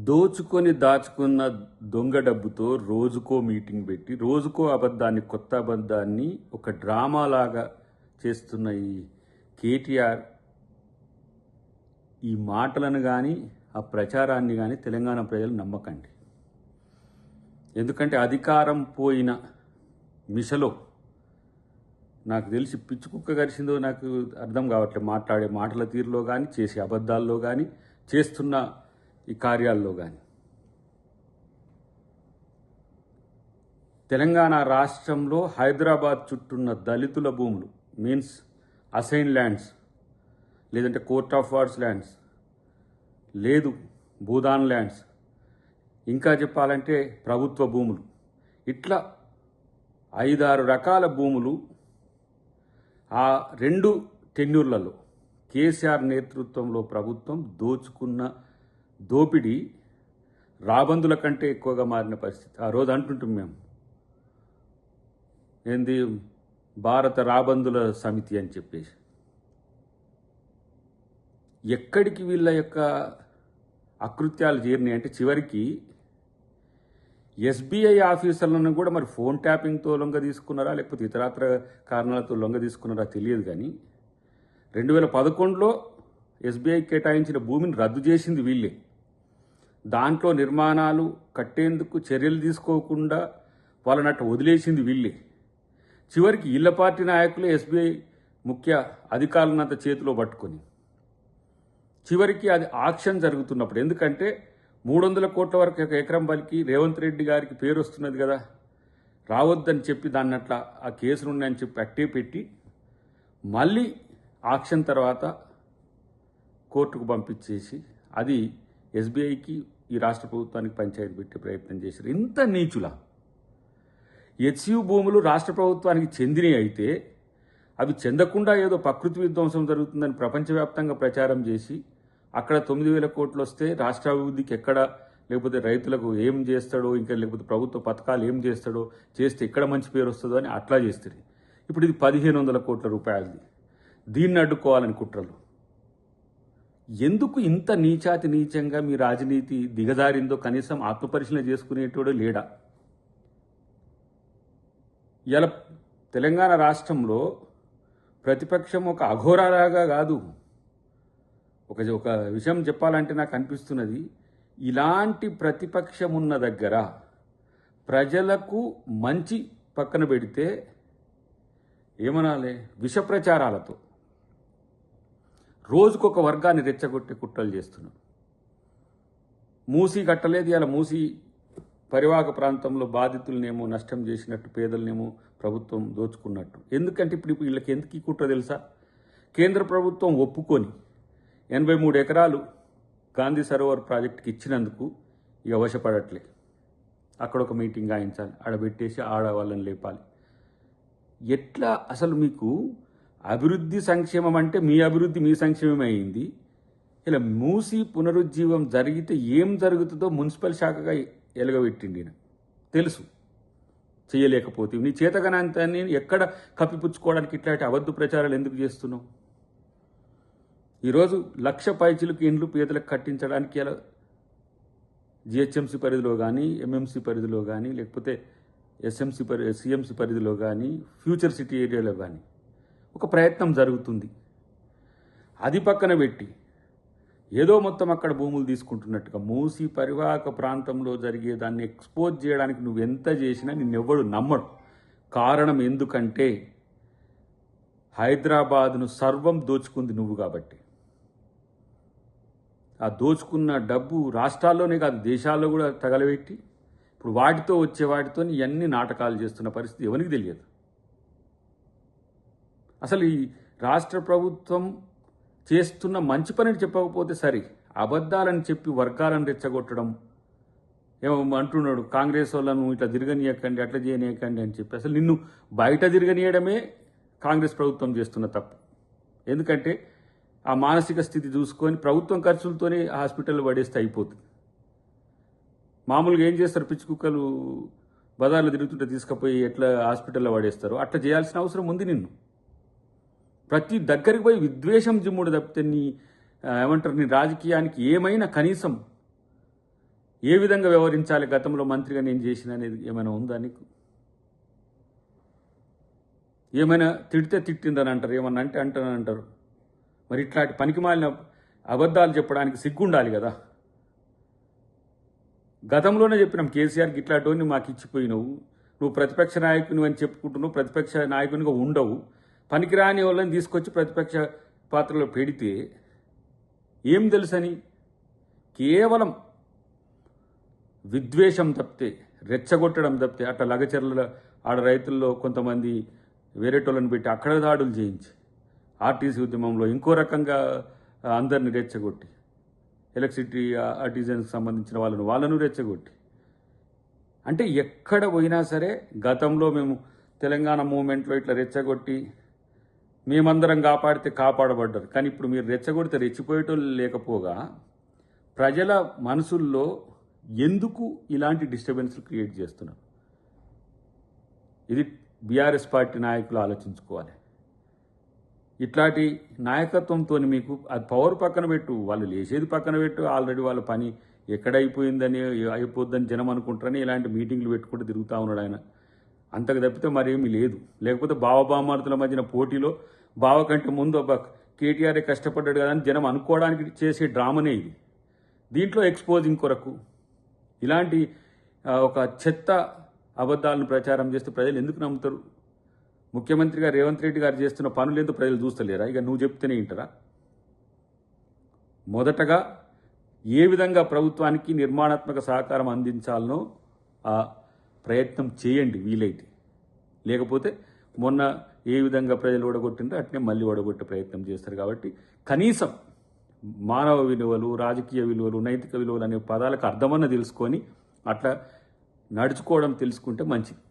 దోచుకొని దాచుకున్న దొంగ డబ్బుతో రోజుకో మీటింగ్ పెట్టి రోజుకో అబద్ధాన్ని కొత్త అబద్ధాన్ని ఒక డ్రామాలాగా చేస్తున్న ఈ కేటీఆర్ ఈ మాటలను కానీ ఆ ప్రచారాన్ని కానీ తెలంగాణ ప్రజలు నమ్మకండి. ఎందుకంటే అధికారం పోయిన మిషలో నాకు తెలిసి పిచ్చి కుక్క గరిచిందో నాకు అర్థం కావట్లేదు. మాట్లాడే మాటల తీరులో కానీ చేసే అబద్ధాల్లో కానీ చేస్తున్న ఈ కార్యాల్లో కానీ. తెలంగాణ రాష్ట్రంలో హైదరాబాద్ చుట్టూన్న దళితుల భూములు మీన్స్ అసైన్ ల్యాండ్స్, లేదంటే కోర్ట్ ఆఫ్ వార్డ్స్ ల్యాండ్స్, లేదు భూదాన్ ల్యాండ్స్, ఇంకా చెప్పాలంటే ప్రభుత్వ భూములు, ఇట్లా 5-6 రకాల భూములు ఆ 2 టెన్యూర్లలో కేసీఆర్ నేతృత్వంలో ప్రభుత్వం దోచుకున్న దోపిడీ రాబందుల కంటే ఎక్కువగా మారిన పరిస్థితి. ఆ రోజు అంటుంటాం మేము, ఏంది భారత రాబందుల సమితి అని చెప్పేసి. ఎక్కడికి వీళ్ళ యొక్క అకృత్యాలు చేరినాయి అంటే చివరికి ఎస్బీఐ ఆఫీసర్లను కూడా మరి ఫోన్ ట్యాపింగ్తో లొంగ తీసుకున్నారా లేకపోతే ఇతరత్ర కారణాలతో లొంగ తీసుకున్నారా తెలియదు. కానీ 2011లో ఎస్బీఐ కేటాయించిన భూమిని రద్దు చేసింది వీళ్ళే. దాంట్లో నిర్మాణాలు కట్టేందుకు చర్యలు తీసుకోకుండా వాళ్ళనట్టు వదిలేసింది వీళ్ళే. చివరికి ఇళ్ల పార్టీ నాయకులే ఎస్బీఐ ముఖ్య అధికారులనంత చేతిలో పట్టుకొని చివరికి అది ఆక్షన్ జరుగుతున్నప్పుడు, ఎందుకంటే 300 కోట్ల వరకు ఒక ఎకరం బలికి రేవంత్ రెడ్డి గారికి పేరు వస్తున్నది కదా, రావద్దని చెప్పి దాన్ని అట్లా ఆ కేసులు ఉన్నాయని చెప్పి అట్టే పెట్టి మళ్ళీ ఆక్షన్ తర్వాత కోర్టుకు పంపించేసి అది ఎస్బీఐకి ఈ రాష్ట్ర ప్రభుత్వానికి పంచాయతీ పెట్టే ప్రయత్నం చేశారు. ఇంత నీచులా హెచ్యు భూములు రాష్ట్ర ప్రభుత్వానికి చెందినవి అయితే అవి చెందకుండా ఏదో ప్రకృతి విధ్వంసం జరుగుతుందని ప్రపంచవ్యాప్తంగా ప్రచారం చేసి అక్కడ 9,000 కోట్లు వస్తే రాష్ట్ర అభివృద్ధికి ఎక్కడ, లేకపోతే రైతులకు ఏం చేస్తాడో, ఇంకా లేకపోతే ప్రభుత్వ పథకాలు ఏం చేస్తాడో, చేస్తే ఎక్కడ మంచి పేరు వస్తుందో అని అట్లా చేస్తుంది. ఇప్పుడు ఇది 1,500 కోట్ల రూపాయలది. దీన్ని అడ్డుకోవాలని కుట్రలు. ఎందుకు ఇంత నీచాతి నీచంగా మీ రాజనీతి దిగజారిందో కనీసం ఆత్మపరిశీలన చేసుకునేటోడే లేడా? ఇలా తెలంగాణ రాష్ట్రంలో ప్రతిపక్షం ఒక అఘోరాగా కాదు. ఒక విషయం చెప్పాలంటే నాకు అనిపిస్తున్నది, ఇలాంటి ప్రతిపక్షం ఉన్న దగ్గర ప్రజలకు మంచి పక్కన పెడితే ఏమనాలి, విష ప్రచారాలతో రోజుకొక వర్గాన్ని రెచ్చగొట్టే కుట్రలు చేస్తున్నాం. మూసీ కట్టలేదు, ఇలా మూసీ పరివాహక ప్రాంతంలో బాధితులనేమో నష్టం చేసినట్టు, పేదలనేమో ప్రభుత్వం దోచుకున్నట్టు. ఎందుకంటే ఇప్పుడు వీళ్ళకి ఎందుకు ఈ కుట్ర తెలుసా? కేంద్ర ప్రభుత్వం ఒప్పుకొని 83 ఎకరాలు గాంధీ సరోవర్ ప్రాజెక్టుకి ఇచ్చినందుకు ఇక వశపడట్లే. అక్కడ ఒక మీటింగ్ గాయించాలి, ఆడబెట్టేసి వాళ్ళని లేపాలి. ఎట్లా అసలు మీకు అభివృద్ధి సంక్షేమం అంటే మీ అభివృద్ధి మీ సంక్షేమం అయింది. ఇలా మూసి పునరుజ్జీవం జరిగితే ఏం జరుగుతుందో మున్సిపల్ శాఖగా ఎలగబెట్టిండి. తెలుసు చేయలేకపోతే నీ చేతగనంతాన్ని ఎక్కడ కప్పిపుచ్చుకోవడానికి ఇట్లాంటి అబద్ధ ప్రచారాలు ఎందుకు చేస్తున్నావు? ఈరోజు 1,00,000 పైచిలకు ఇండ్లు పేదలకు కట్టించడానికి ఇలా జిహెచ్ఎంసీ పరిధిలో కానీ, ఎంఎంసీ పరిధిలో కానీ, లేకపోతే సిఎంసీ పరిధిలో కానీ, ఫ్యూచర్ సిటీ ఏరియాలో కానీ ఒక ప్రయత్నం జరుగుతుంది. అది పక్కన పెట్టి ఏదో మొత్తం అక్కడ భూములు తీసుకుంటున్నట్టుగా మూసి పరివాహక ప్రాంతంలో జరిగేదాన్ని ఎక్స్పోజ్ చేయడానికి నువ్వు ఎంత చేసినా నిన్నెవ్వడు నమ్మడు. కారణం ఎందుకంటే హైదరాబాద్ను సర్వం దోచుకుంది నువ్వు కాబట్టి. ఆ దోచుకున్న డబ్బు రాష్ట్రాల్లోనే కాదు దేశాల్లో కూడా తగలబెట్టి ఇప్పుడు వాటితో ఇవన్నీ నాటకాలు చేస్తున్న పరిస్థితి ఎవరికి తెలియదు. అసలు ఈ రాష్ట్ర ప్రభుత్వం చేస్తున్న మంచి పనిని చెప్పకపోతే సరే, అబద్ధాలని చెప్పి వర్గాలను రెచ్చగొట్టడం ఏమో అంటున్నాడు. కాంగ్రెస్ వాళ్ళను ఇట్లా తిరగనీయకండి, అట్లా చేయనీయకండి అని చెప్పి అసలు నిన్ను బయట తిరగనీయడమే కాంగ్రెస్ ప్రభుత్వం చేస్తున్న తప్పు. ఎందుకంటే ఆ మానసిక స్థితి చూసుకొని ప్రభుత్వం ఖర్చులతోనే హాస్పిటల్లో పడేస్తే అయిపోతుంది. మామూలుగా ఏం చేస్తారు, పిచ్చి కుక్కలు బజార్లో తిరుగుతుంటే తీసుకుపోయి ఎట్లా హాస్పిటల్లో పడేస్తారు, అట్లా చేయాల్సిన అవసరం ఉంది. నిన్ను ప్రతి దగ్గరికి పోయి విద్వేషం జిమ్ముడు తప్పితే నీ ఏమంటారు నీ రాజకీయానికి ఏమైనా కనీసం ఏ విధంగా వ్యవహరించాలి, గతంలో మంత్రిగా నేను చేసిన అనేది ఏమైనా ఉందా నీకు? ఏమైనా తిడితే తిట్టిందని అంటారు, ఏమన్నా అంటే అంటారని అంటారు. మరి ఇట్లాంటి పనికిమాలిన అబద్ధాలు చెప్పడానికి సిగ్గుండాలి కదా. గతంలోనే చెప్పినాం, కేసీఆర్కి ఇట్లాంటివన్నీ మాకు ఇచ్చిపోయినావు, నువ్వు ప్రతిపక్ష నాయకుని అని చెప్పుకుంటున్నావు, ప్రతిపక్ష నాయకునిగా ఉండవు, పనికిరాని వాళ్ళని తీసుకొచ్చి ప్రతిపక్ష పాత్రలో పెడితే ఏం తెలుసని కేవలం విద్వేషం తప్పితే, రెచ్చగొట్టడం తప్పితే, అట్లా లగచర్ల ఆడ రైతుల్లో కొంతమంది వేరేటోళ్ళని పెట్టి అక్కడ దాడులు చేయించి, ఆర్టీసీ ఉద్యమంలో ఇంకో రకంగా అందరిని రెచ్చగొట్టి, ఎలక్ట్రిసిటీ ఆర్టిజన్స్కి సంబంధించిన వాళ్ళను రెచ్చగొట్టి, అంటే ఎక్కడ పోయినా సరే గతంలో మేము తెలంగాణ మూమెంట్లో ఇట్లా రెచ్చగొట్టి మేమందరం కాపాడితే కాపాడబడ్డారు. కానీ ఇప్పుడు మీరు రెచ్చగొడితే రెచ్చిపోయేటోళ్ళు లేకపోగా ప్రజల మనసుల్లో ఎందుకు ఇలాంటి డిస్టర్బెన్స్లు క్రియేట్ చేస్తున్నారు? ఇది బీఆర్ఎస్ పార్టీ నాయకులు ఆలోచించుకోవాలి. ఇట్లాంటి నాయకత్వంతో మీకు అది పవర్ పక్కన పెట్టు, వాళ్ళు లేచేది పక్కన పెట్టు, ఆల్రెడీ వాళ్ళ పని ఎక్కడైపోయిందని అయిపోద్దని జనం అనుకుంటారని ఇలాంటి మీటింగ్లు పెట్టుకుంటూ తిరుగుతూ ఉన్నాడు ఆయన. అంతకు తప్పితే మరేమీ లేదు. లేకపోతే బావబామార్తుల మధ్యన పోటీలో బావ కంటే ముందు కేటీఆర్ఏ కష్టపడ్డాడు కదా అని జనం అనుకోవడానికి చేసే డ్రామానే ఇది. దీంట్లో ఎక్స్పోజింగ్ కొరకు ఇలాంటి ఒక చెత్త అబద్ధాలను ప్రచారం చేస్తే ప్రజలు ఎందుకు నమ్ముతారు? ముఖ్యమంత్రిగా రేవంత్ రెడ్డి గారు చేస్తున్న పనులు ఎందుకు ప్రజలు చూస్తలేరా? ఇక నువ్వు చెప్తేనే వింటారా? మొదటగా ఏ విధంగా ప్రభుత్వానికి నిర్మాణాత్మక సహకారం అందించాలనో ఆ ప్రయత్నం చేయండి వీలైతే. లేకపోతే మొన్న ఏ విధంగా ప్రజలు ఓడగొట్టిందో అట్నే మళ్ళీ ఓడగొట్టే ప్రయత్నం చేస్తారు. కాబట్టి కనీసం మానవ విలువలు, రాజకీయ విలువలు, నైతిక విలువలు అనే పదాలకు అర్థమన్న తెలుసుకొని అట్లా నడుచుకోవడం తెలుసుకుంటే మంచిది.